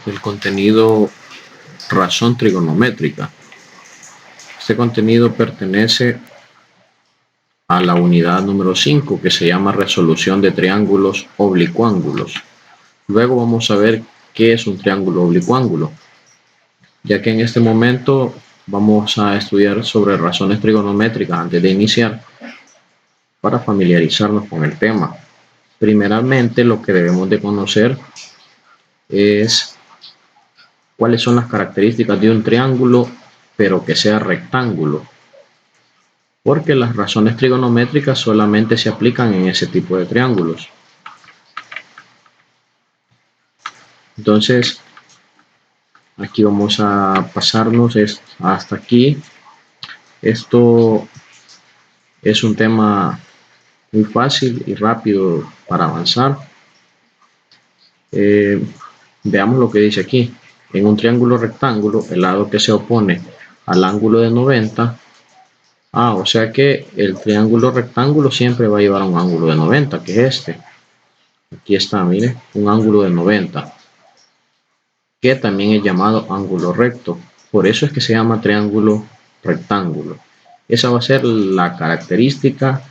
el contenido razón trigonométrica. Este contenido pertenece a la unidad número 5, que se llama resolución de triángulos oblicuángulos. Luego vamos a ver qué es un triángulo oblicuángulo, ya que en este momento vamos a estudiar sobre razones trigonométricas antes de iniciar, para familiarizarnos con el tema. Primeramente, lo que debemos de conocer es cuáles son las características de un triángulo, pero que sea rectángulo, porque las razones trigonométricas solamente se aplican en ese tipo de triángulos. Entonces, aquí vamos a pasarnos hasta aquí. Esto es un tema muy fácil y rápido para avanzar. Veamos lo que dice aquí. En un triángulo rectángulo, el lado que se opone al ángulo de 90, o sea que el triángulo rectángulo siempre va a llevar a un ángulo de 90, que es este. Aquí está, mire, un ángulo de 90, que también es llamado ángulo recto. Por eso es que se llama triángulo rectángulo. Esa va a ser la característica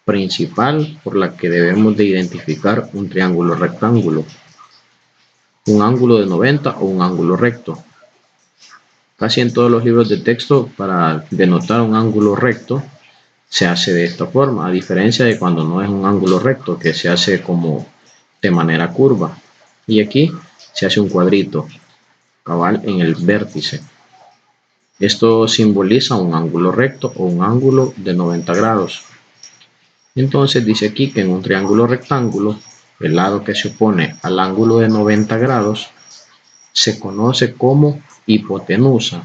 principal por la que debemos de identificar un triángulo rectángulo: un ángulo de 90 o un ángulo recto. Casi en todos los libros de texto, para denotar un ángulo recto, se hace de esta forma, a diferencia de cuando no es un ángulo recto, que se hace como de manera curva. Y aquí se hace un cuadrito cabal en el vértice. Esto simboliza un ángulo recto o un ángulo de 90 grados. Entonces dice aquí que en un triángulo rectángulo, el lado que se opone al ángulo de 90 grados se conoce como hipotenusa.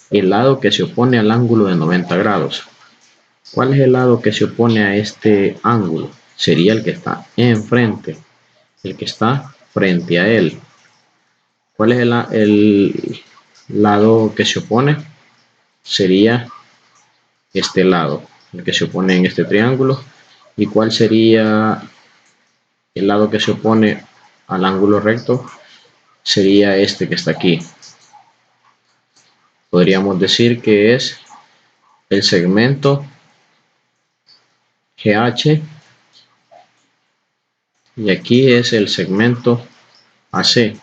El lado que se opone al ángulo de 90 grados. ¿Cuál es el lado que se opone a este ángulo? Sería el que está enfrente, el que está frente a él. ¿Cuál es el lado que se opone? Sería este lado, el que se opone en este triángulo. ¿Y cuál sería el lado que se opone al ángulo recto? Sería este que está aquí. Podríamos decir que es el segmento GH, y aquí es el segmento AC.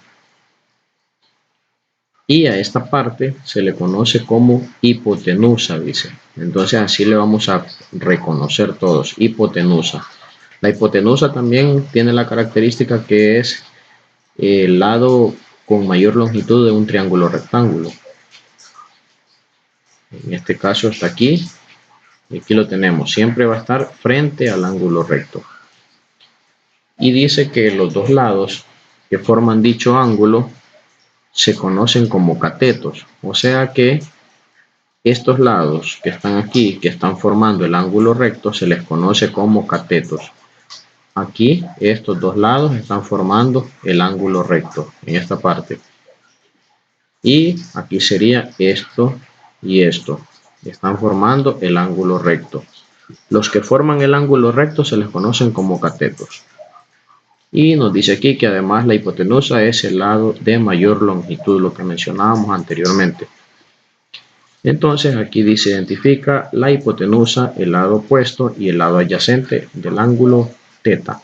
Y a esta parte se le conoce como hipotenusa, dice. Entonces así le vamos a reconocer todos: hipotenusa. La hipotenusa también tiene la característica que es el lado con mayor longitud de un triángulo rectángulo. En este caso está aquí, y aquí lo tenemos. Siempre va a estar frente al ángulo recto. Y dice que los dos lados que forman dicho ángulo se conocen como catetos. O sea que estos lados que están aquí, que están formando el ángulo recto, se les conoce como catetos. Aquí estos dos lados están formando el ángulo recto en esta parte. Y aquí sería esto y esto. Están formando el ángulo recto. Los que forman el ángulo recto se les conocen como catetos. Y nos dice aquí que además la hipotenusa es el lado de mayor longitud, lo que mencionábamos anteriormente. Entonces aquí dice: identifica la hipotenusa, el lado opuesto y el lado adyacente del ángulo θ,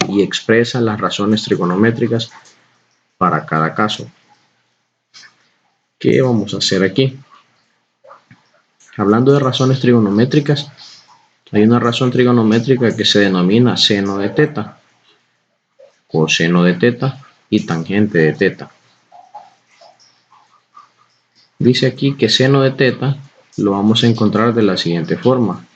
y expresa las razones trigonométricas para cada caso. ¿Qué vamos a hacer aquí? Hablando de razones trigonométricas, hay una razón trigonométrica que se denomina seno de θ, coseno de θ y tangente de θ. Dice aquí que seno de θ lo vamos a encontrar de la siguiente forma: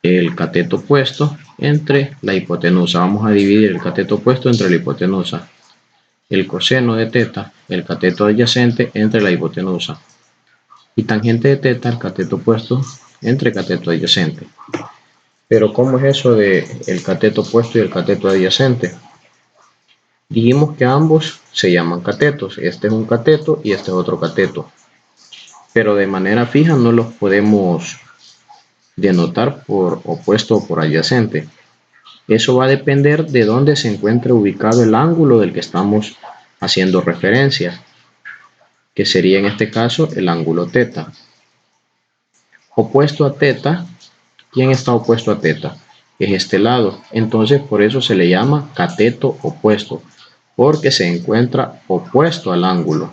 el cateto opuesto entre la hipotenusa. Vamos a dividir el cateto opuesto entre la hipotenusa. El coseno de θ, el cateto adyacente entre la hipotenusa. Y tangente de θ, el cateto opuesto entre cateto adyacente. Pero ¿cómo es eso de el cateto opuesto y el cateto adyacente? Dijimos que ambos se llaman catetos. Este es un cateto y este es otro cateto. Pero de manera fija no los podemos denotar por opuesto o por adyacente. Eso va a depender de dónde se encuentre ubicado el ángulo del que estamos haciendo referencia, que sería en este caso el ángulo teta. Opuesto a teta, ¿quién está opuesto a teta? Es este lado. Entonces por eso se le llama cateto opuesto, porque se encuentra opuesto al ángulo.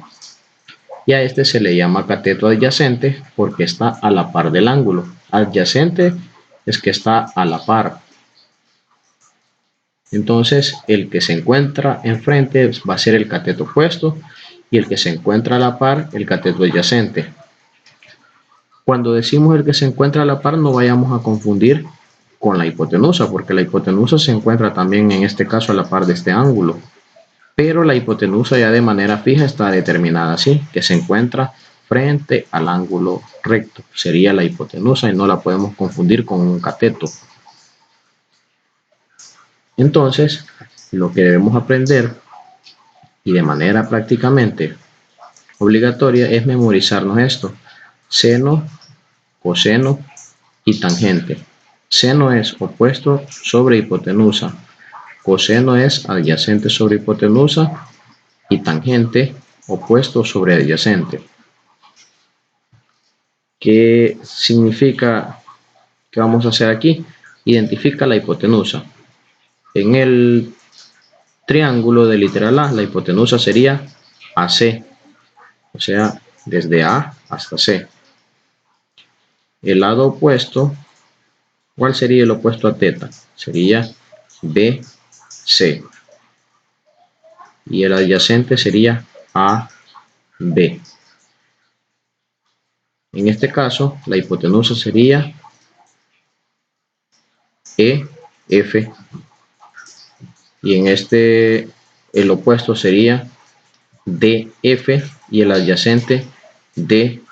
Y a este se le llama cateto adyacente porque está a la par del ángulo. Adyacente es que está a la par. Entonces el que se encuentra enfrente va a ser el cateto opuesto y el que se encuentra a la par el cateto adyacente. Cuando decimos el que se encuentra a la par, no vayamos a confundir con la hipotenusa, porque la hipotenusa se encuentra también en este caso a la par de este ángulo. Pero la hipotenusa ya de manera fija está determinada así, que se encuentra frente al ángulo recto. Sería la hipotenusa y no la podemos confundir con un cateto. Entonces, lo que debemos aprender y de manera prácticamente obligatoria es memorizarnos esto: seno, coseno y tangente. Seno es opuesto sobre hipotenusa, coseno es adyacente sobre hipotenusa y tangente opuesto sobre adyacente. ¿Qué significa que vamos a hacer aquí? Identifica la hipotenusa. En el triángulo de literal A, la hipotenusa sería AC, o sea, desde A hasta C. El lado opuesto, ¿cuál sería el opuesto a teta? Sería BC. Y el adyacente sería AB. En este caso, la hipotenusa sería EF. Y en este, el opuesto sería DF y el adyacente DE.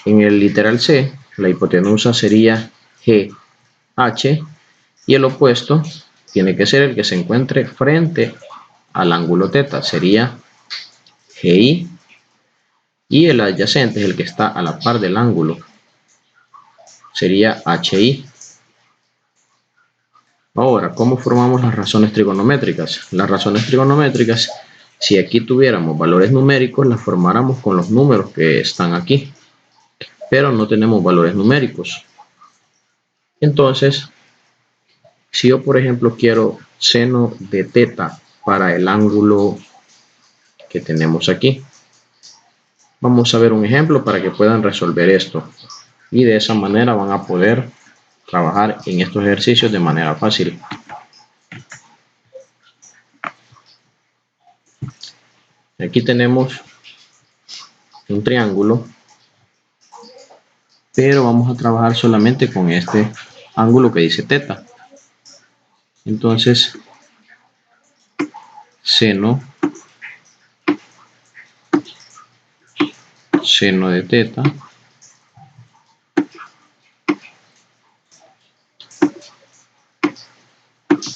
En el literal C, la hipotenusa sería GH y el opuesto tiene que ser el que se encuentre frente al ángulo teta, sería GI, y el adyacente es el que está a la par del ángulo, sería HI. Ahora, ¿cómo formamos las razones trigonométricas? Las razones trigonométricas, si aquí tuviéramos valores numéricos, las formáramos con los números que están aquí, pero no tenemos valores numéricos. Entonces, si yo por ejemplo quiero seno de teta para el ángulo que tenemos aquí, vamos a ver un ejemplo para que puedan resolver esto y de esa manera van a poder trabajar en estos ejercicios de manera fácil. Aquí tenemos un triángulo, pero vamos a trabajar solamente con este ángulo que dice teta. Entonces, seno de teta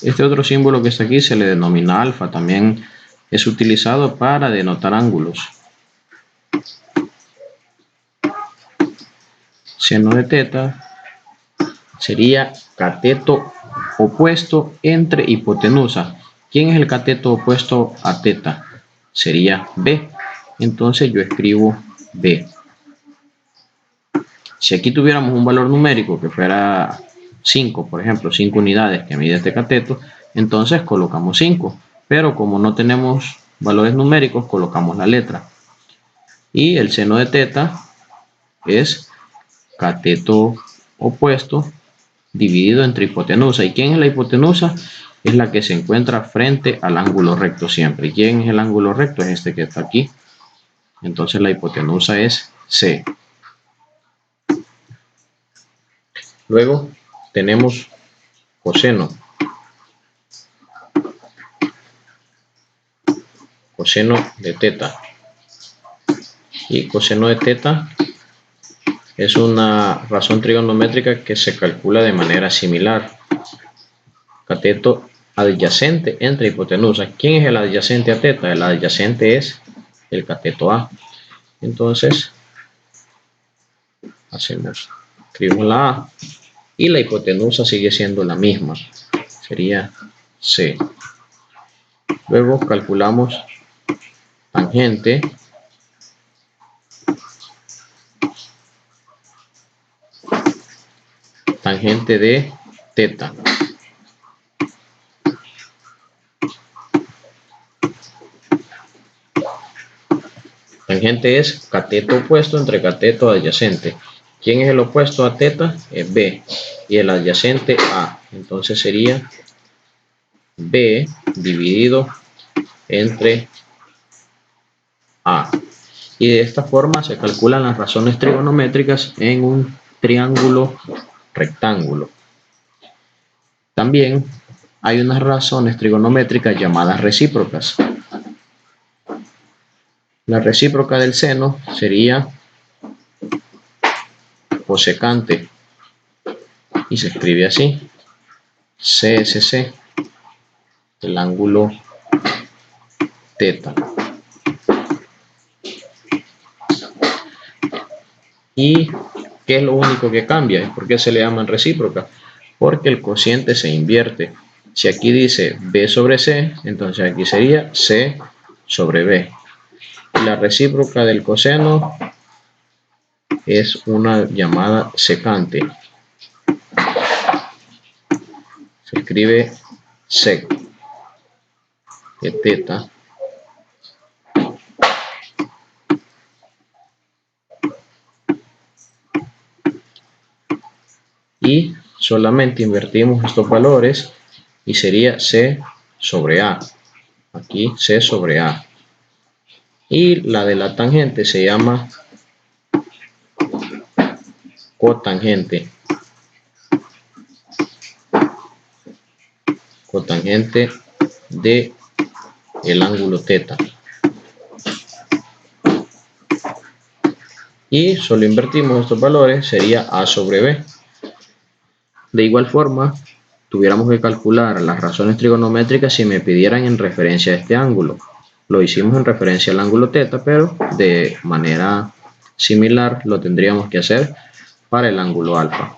este otro símbolo que está aquí se le denomina alfa, también es utilizado para denotar ángulos. Seno de teta sería cateto opuesto entre hipotenusa. ¿Quién es el cateto opuesto a teta? Sería B. Entonces yo escribo B. Si aquí tuviéramos un valor numérico que fuera 5, por ejemplo, 5 unidades que mide este cateto, entonces colocamos 5. Pero como no tenemos valores numéricos, colocamos la letra. Y el seno de teta es cateto opuesto dividido entre hipotenusa. ¿Y quién es la hipotenusa? Es la que se encuentra frente al ángulo recto siempre. ¿Y quién es el ángulo recto? Es este que está aquí. Entonces la hipotenusa es C. Luego tenemos coseno. Coseno de teta. Y coseno de teta es una razón trigonométrica que se calcula de manera similar. Cateto adyacente entre hipotenusa. ¿Quién es el adyacente a teta? El adyacente es el cateto A. Entonces, escribimos la A y la hipotenusa sigue siendo la misma, sería C. Luego calculamos tangente de teta. Tangente es cateto opuesto entre cateto adyacente. ¿Quién es el opuesto a teta? Es B. Y el adyacente A. Entonces sería B dividido entre A. Y de esta forma se calculan las razones trigonométricas en un triángulo rectángulo. También hay unas razones trigonométricas llamadas recíprocas. La recíproca del seno sería cosecante y se escribe así: CSC, el ángulo teta. ¿Y qué es lo único que cambia? ¿Por qué se le llaman recíproca? Porque el cociente se invierte. Si aquí dice B sobre C, entonces aquí sería C sobre B. Y la recíproca del coseno es una llamada secante. Se escribe sec de teta y solamente invertimos estos valores y sería C sobre A. Aquí C sobre A. Y la de la tangente se llama cotangente. Cotangente de el ángulo teta. Y solo invertimos estos valores, sería A sobre B. De igual forma, tuviéramos que calcular las razones trigonométricas si me pidieran en referencia a este ángulo. Lo hicimos en referencia al ángulo teta, pero de manera similar lo tendríamos que hacer para el ángulo alfa.